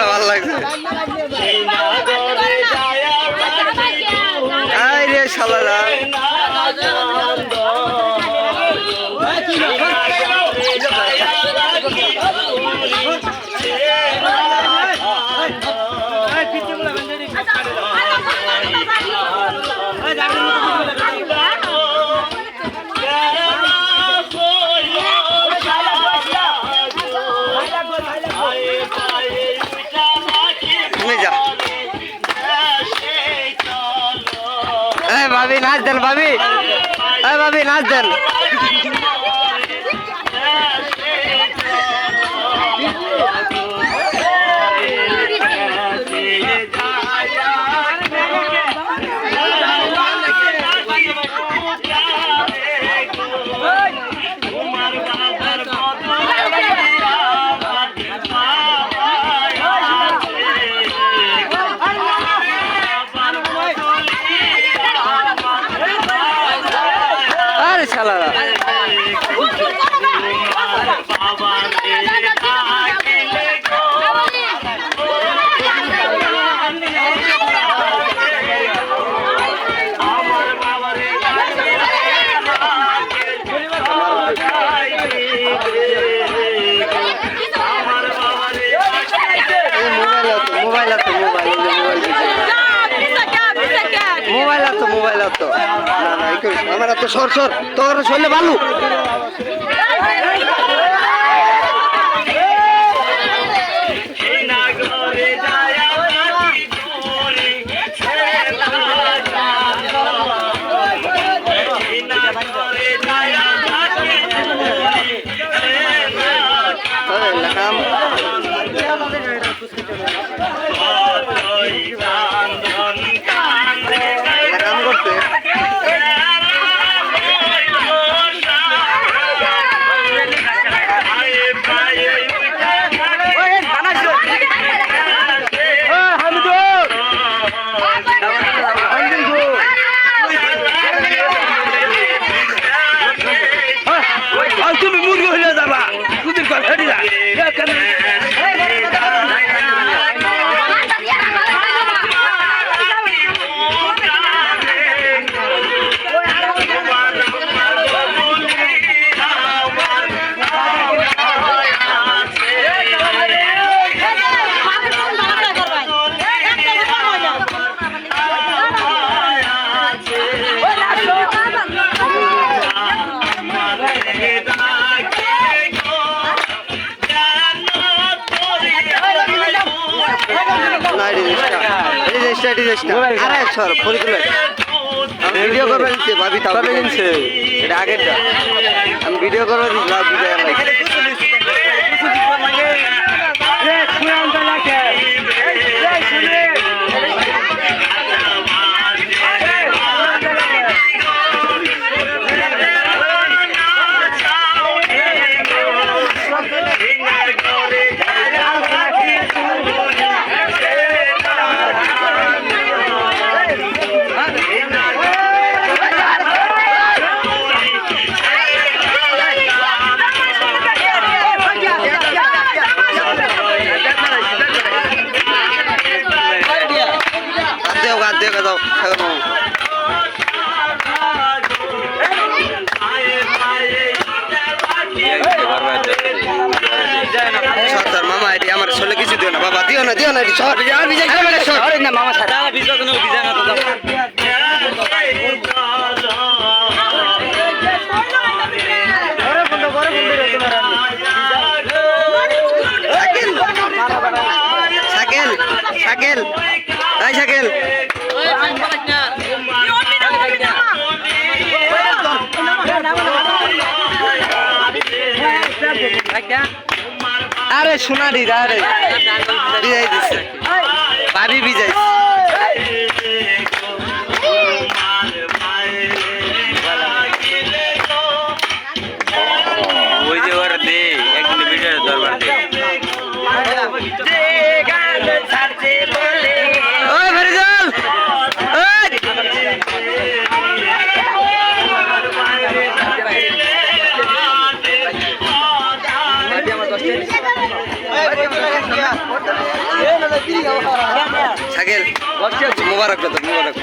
ভালো লাগছে শালারা ভাবি নাচ দেন ভাবি ভাবি নাচ দেন শালারা মোবাইল তো আমার তো সর সর তোর শরীরে ভালো ভিডিও করবে দিচ্ছে ভাবি তবে কিনছে এটা আগেরটা আমি ভিডিও করবে মামা এটি আমার ছেলে কিছু দিও না বাবা দিও না মামা শাকিল শাকিল এই শাকিল আরে শোনা দি আরে বিজাই দিছে ভাবি বিজাই ওই যে ওর দে একদিন ভিডিও দরবার শাকিল মুবারক তো মুবারক